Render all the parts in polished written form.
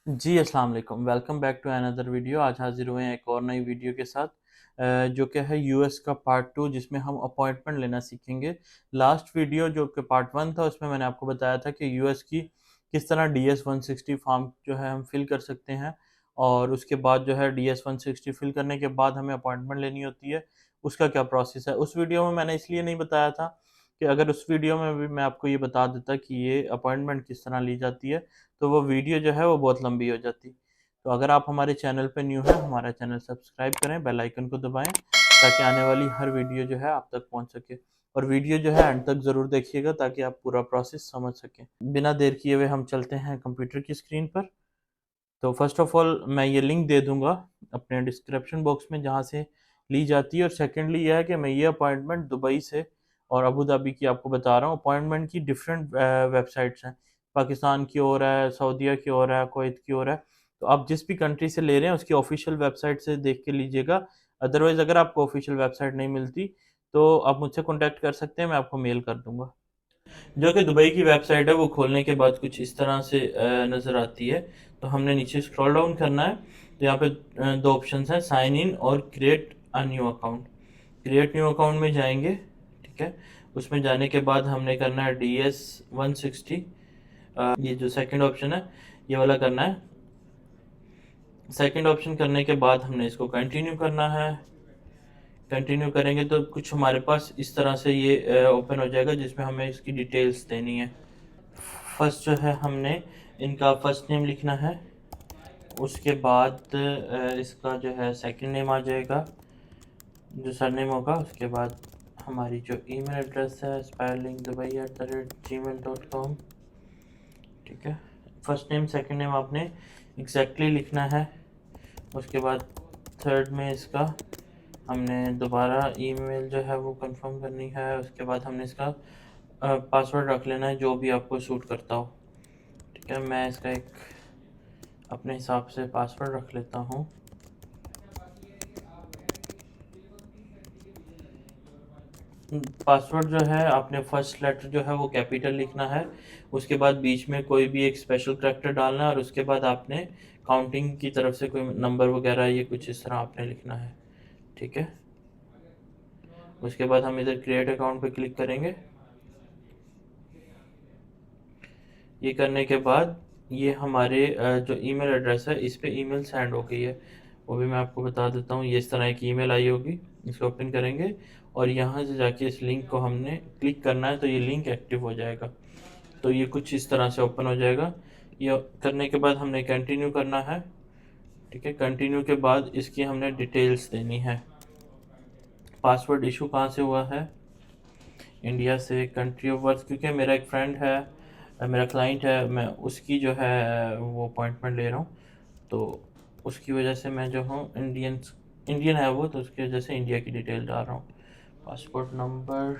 जी, अस्सलाम वालेकुम। Welcome back to another video. आज हाज़िर हुए हैं एक और नई वीडियो के साथ जो कि है यूएस का पार्ट 2, जिसमें हम अपॉइंटमेंट लेना सीखेंगे। लास्ट वीडियो जो कि पार्ट 1 था, उसमें मैंने आपको बताया था कि यूएस की किस तरह डीएस 160 फॉर्म जो है हम फिल कर सकते हैं, और उसके बाद जो है डीएस 160 फिल करने के बाद हमें अपॉइंटमेंट लेनी होती है, उसका क्या प्रोसेस है। उस वीडियो में मैंने इसलिए नहीं बताया था कि अगर उस वीडियो में भी मैं आपको ये बता देता कि ये अपॉइंटमेंट किस तरह ली जाती है, तो वो वीडियो जो है वो बहुत लंबी हो जाती। तो अगर आप हमारे चैनल पे न्यू हैं, हमारा चैनल सब्सक्राइब करें, बेल आइकन को दबाएं ताकि आने वाली हर वीडियो जो है आप तक पहुंच सके। और वीडियो जो है एंड तक ज़रूर देखिएगा ताकि आप पूरा प्रोसेस समझ सकें। बिना देर किए हुए हम चलते हैं कंप्यूटर की स्क्रीन पर। तो फर्स्ट ऑफ ऑल मैं ये लिंक दे दूंगा अपने डिस्क्रिप्शन बॉक्स में जहाँ से ली जाती है। और सेकेंडली यह है कि मैं ये अपॉइंटमेंट दुबई से और अबू धाबी की आपको बता रहा हूँ। अपॉइंटमेंट की डिफरेंट वेबसाइट्स हैं, पाकिस्तान की और है, सऊदीया की और है, कुवैत की और है। तो आप जिस भी कंट्री से ले रहे हैं उसकी ऑफिशियल वेबसाइट से देख के लीजिएगा। अदरवाइज़ अगर आपको ऑफिशियल वेबसाइट नहीं मिलती तो आप मुझसे कॉन्टैक्ट कर सकते हैं, मैं आपको मेल कर दूंगा। जो कि दुबई की वेबसाइट है वो खोलने के बाद कुछ इस तरह से नज़र आती है। तो हमने नीचे स्क्रॉल डाउन करना है। तो यहाँ पे दो ऑप्शंस हैं, साइन इन और create a new account. Create new account में जाएंगे, ठीक है। उसमें जाने के बाद हमने करना है DS 160। ये जो सेकंड ऑप्शन है ये वाला करना है। सेकंड ऑप्शन करने के बाद हमने इसको कंटिन्यू करना है। कंटिन्यू करेंगे तो कुछ हमारे पास इस तरह से ये ओपन हो जाएगा, जिसमें हमें इसकी डिटेल्स देनी है। फर्स्ट जो है हमने इनका फर्स्ट नेम लिखना है। उसके बाद इसका जो है सेकंड नेम आ जाएगा, जो सरनेम होगा। उसके बाद हमारी जो ईमेल एड्रेस है spellingdubai@gmail.com, ठीक है। फर्स्ट नेम सेकंड नेम आपने एग्जैक्टली लिखना है। उसके बाद थर्ड में इसका हमने दोबारा ईमेल जो है वो कंफर्म करनी है। उसके बाद हमने इसका पासवर्ड रख लेना है जो भी आपको सूट करता हो, ठीक है। मैं इसका एक अपने हिसाब से पासवर्ड रख लेता हूँ। पासवर्ड जो है आपने फर्स्ट लेटर जो है वो कैपिटल लिखना है। उसके बाद बीच में कोई भी एक स्पेशल करैक्टर डालना है, और उसके बाद आपने काउंटिंग की तरफ से कोई नंबर वगैरह ये कुछ इस तरह आपने लिखना है, ठीक है। उसके बाद हम इधर क्रिएट अकाउंट पे क्लिक करेंगे। ये करने के बाद ये हमारे जो ईमेल एड्रेस है इस पे ईमेल सेंड हो गई है। वो भी मैं आपको बता देता हूँ। ये इस तरह एक ईमेल आई होगी, इसको ओपन करेंगे और यहाँ से जाके इस लिंक को हमने क्लिक करना है, तो ये लिंक एक्टिव हो जाएगा। तो ये कुछ इस तरह से ओपन हो जाएगा। ये करने के बाद हमने कंटिन्यू करना है, ठीक है। कंटिन्यू के बाद इसकी हमने डिटेल्स देनी है। पासवर्ड इशू कहाँ से हुआ है? इंडिया से। कंट्री ऑफ बर्थ, क्योंकि मेरा एक फ्रेंड है, मेरा क्लाइंट है, मैं उसकी जो है वो अपॉइंटमेंट ले रहा हूँ। तो उसकी वजह से मैं जो हूँ इंडियन है वो, तो उसकी वजह से इंडिया की डिटेल डाल रहा हूँ। पासपोर्ट नंबर,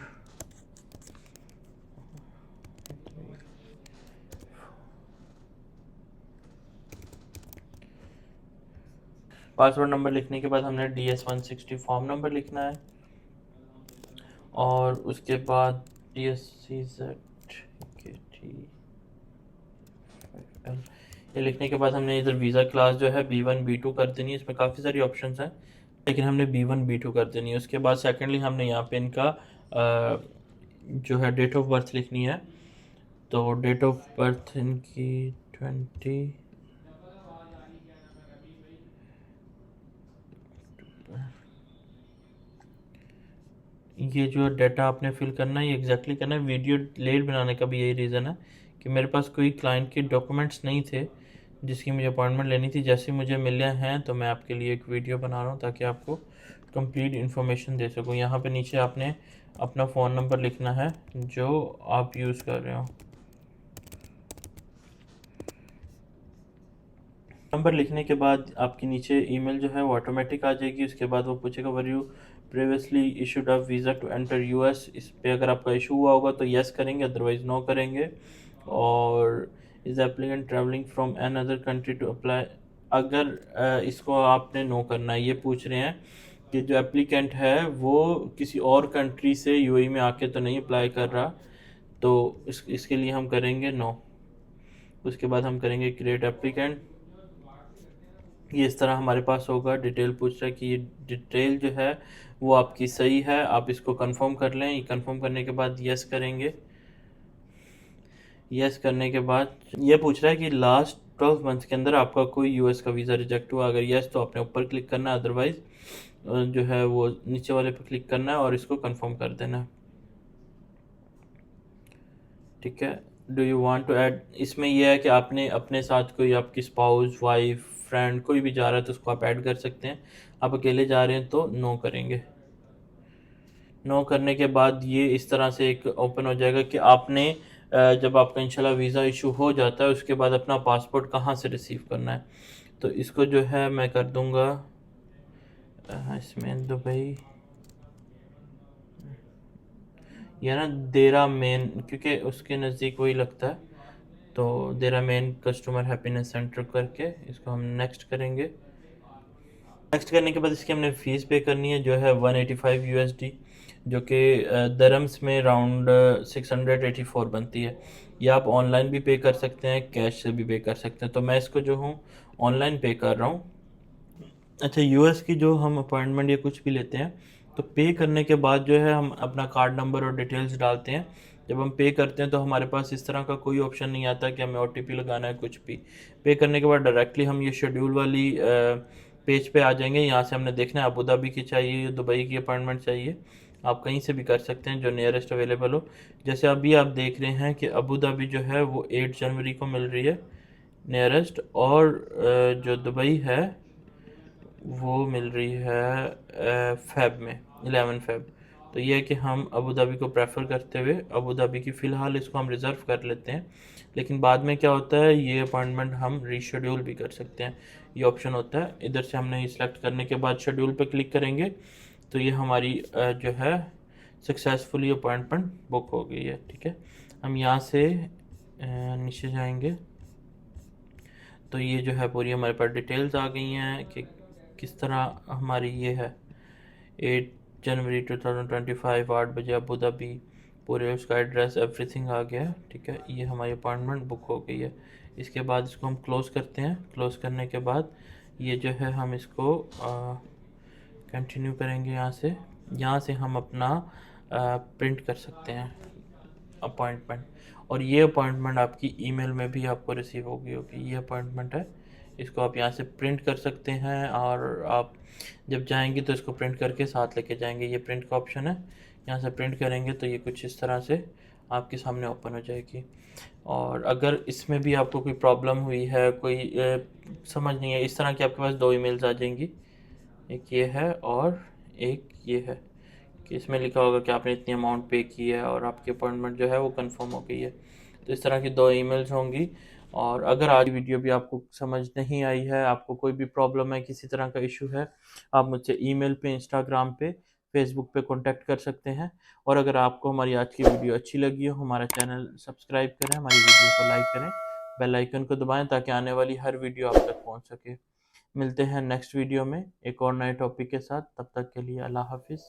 पासवर्ड नंबर लिखने के बाद हमने DS 160 फॉर्म नंबर लिखना है। और उसके बाद DSCZ ये लिखने के बाद हमने इधर वीज़ा क्लास जो है B1 B2 कर देनी है। इसमें काफ़ी सारी ऑप्शंस हैं, लेकिन हमने B1 B2 कर देनी है। उसके बाद सेकेंडली हमने यहाँ पे इनका जो है डेट ऑफ बर्थ लिखनी है। तो डेट ऑफ बर्थ इनकी 20, ये जो डाटा आपने फिल करना है ये एग्जैक्टली करना है। वीडियो लेट बनाने का भी यही रीज़न है कि मेरे पास कोई क्लाइंट के डॉक्यूमेंट्स नहीं थे जिसकी मुझे अपॉइंटमेंट लेनी थी। जैसे मुझे मिले हैं तो मैं आपके लिए एक वीडियो बना रहा हूँ ताकि आपको कंप्लीट इन्फॉर्मेशन दे सकूँ। यहाँ पे नीचे आपने अपना फ़ोन नंबर लिखना है जो आप यूज़ कर रहे हो। नंबर लिखने के बाद आपके नीचे ईमेल जो है वो ऑटोमेटिक आ जाएगी। उसके बाद वो पूछेगा were you previously issued a visa to enter US. इस पे अगर आपका इशू हुआ होगा तो यस करेंगे, अदरवाइज नो करेंगे। और is applicant travelling from another country to apply, अगर इसको आपने नो करना है। ये पूछ रहे हैं कि जो एप्लीकेंट है वो किसी और कंट्री से यूएई में आके तो नहीं अप्लाई कर रहा, तो इसके लिए हम करेंगे नो। उसके बाद हम करेंगे क्रिएट एप्लीकेंट। ये इस तरह हमारे पास होगा। डिटेल पूछ रहा है कि ये डिटेल जो है वो आपकी सही है, आप इसको कंफर्म कर लें। ये कंफर्म करने के बाद यस करेंगे। यस करने के बाद ये पूछ रहा है कि लास्ट 12 मंथ्स के अंदर आपका कोई यूएस का वीज़ा रिजेक्ट हुआ। अगर यस तो आपने ऊपर क्लिक करना है, अदरवाइज जो है वो नीचे वाले पर क्लिक करना है और इसको कंफर्म कर देना है। ठीक है। Do you want to add, इसमें यह है कि आपने अपने साथ कोई आपकी स्पाउस, वाइफ, फ्रेंड कोई भी जा रहा है तो उसको आप ऐड कर सकते हैं। आप अकेले जा रहे हैं तो नो करेंगे। नो करने के बाद ये इस तरह से एक ओपन हो जाएगा कि आपने जब आपका इंशाल्लाह वीज़ा इशू हो जाता है उसके बाद अपना पासपोर्ट कहाँ से रिसीव करना है। तो इसको जो है मैं कर दूंगा इसमें दुबई, या ना देरा मेन, क्योंकि उसके नज़दीक वही लगता है। तो देरा मेन कस्टमर हैप्पीनेस सेंटर करके इसको हम नेक्स्ट करेंगे। नेक्स्ट करने के बाद इसकी हमने फ़ीस पे करनी है जो है 185 यूएसडी, जो कि दरम्स में राउंड 684 बनती है। ये आप ऑनलाइन भी पे कर सकते हैं, कैश से भी पे कर सकते हैं। तो मैं इसको जो हूँ ऑनलाइन पे कर रहा हूँ। अच्छा, यूएस की जो हम अपॉइंटमेंट या कुछ भी लेते हैं तो पे करने के बाद जो है हम अपना कार्ड नंबर और डिटेल्स डालते हैं। जब हम पे करते हैं तो हमारे पास इस तरह का कोई ऑप्शन नहीं आता कि हमें ओटीपी लगाना है कुछ भी। पे करने के बाद डायरेक्टली हम ये शेड्यूल वाली पेज पे आ जाएंगे। यहाँ से हमने देखना है अबू धाबी की चाहिए या दुबई की अपॉइंटमेंट चाहिए। आप कहीं से भी कर सकते हैं जो नियरेस्ट अवेलेबल हो। जैसे अभी आप देख रहे हैं कि अबू धाबी जो है वो 8 जनवरी को मिल रही है नियरेस्ट, और जो दुबई है वो मिल रही है फेब में, 11 फेब। तो ये है कि हम अबू धाबी को प्रेफर करते हुए अबू धाबी की फ़िलहाल इसको हम रिज़र्व कर लेते हैं। लेकिन बाद में क्या होता है, ये अपॉइंटमेंट हम रीशेड्यूल भी कर सकते हैं। ये ऑप्शन होता है। इधर से हमने ये सिलेक्ट करने के बाद शेड्यूल पे क्लिक करेंगे तो ये हमारी जो है सक्सेसफुली अपॉइंटमेंट बुक हो गई है। ठीक है। हम यहाँ से नीचे जाएंगे तो ये जो है पूरी हमारे पास डिटेल्स आ गई हैं कि किस तरह हमारी ये है। 8 जनवरी 2025 8 बजे अबू धाबी, पूरे उसका एड्रेस एवरीथिंग आ गया है। ठीक है, ये हमारी अपॉइंटमेंट बुक हो गई है। इसके बाद इसको हम क्लोज़ करते हैं। क्लोज़ करने के बाद ये जो है हम इसको कंटिन्यू करेंगे। यहाँ से हम अपना प्रिंट कर सकते हैं अपॉइंटमेंट, और ये अपॉइंटमेंट आपकी ईमेल में भी आपको रिसीव होगी होगी। ये अपॉइंटमेंट है, इसको आप यहाँ से प्रिंट कर सकते हैं और आप जब जाएंगे तो इसको प्रिंट करके साथ लेके जाएंगे। ये प्रिंट का ऑप्शन है, यहाँ से प्रिंट करेंगे तो ये कुछ इस तरह से आपके सामने ओपन हो जाएगी। और अगर इसमें भी आपको कोई प्रॉब्लम हुई है, कोई समझ नहीं है, इस तरह की आपके पास दो ईमेल्स आ जाएंगी। एक ये है और एक ये है कि इसमें लिखा होगा कि आपने इतनी अमाउंट पे की है और आपकी अपॉइंटमेंट जो है वो कंफर्म हो गई है। तो इस तरह की दो ईमेल्स होंगी। और अगर आज वीडियो भी आपको समझ नहीं आई है, आपको कोई भी प्रॉब्लम है, किसी तरह का इशू है, आप मुझसे ईमेल पे, इंस्टाग्राम पे, फेसबुक पे कांटेक्ट कर सकते हैं। और अगर आपको हमारी आज की वीडियो अच्छी लगी हो, हमारा चैनल सब्सक्राइब करें, हमारी वीडियो को लाइक करें, बेल आइकन को दबाएं ताकि आने वाली हर वीडियो आप तक पहुंच सके। मिलते हैं नेक्स्ट वीडियो में एक और नए टॉपिक के साथ। तब तक के लिए अल्लाह हाफिज़।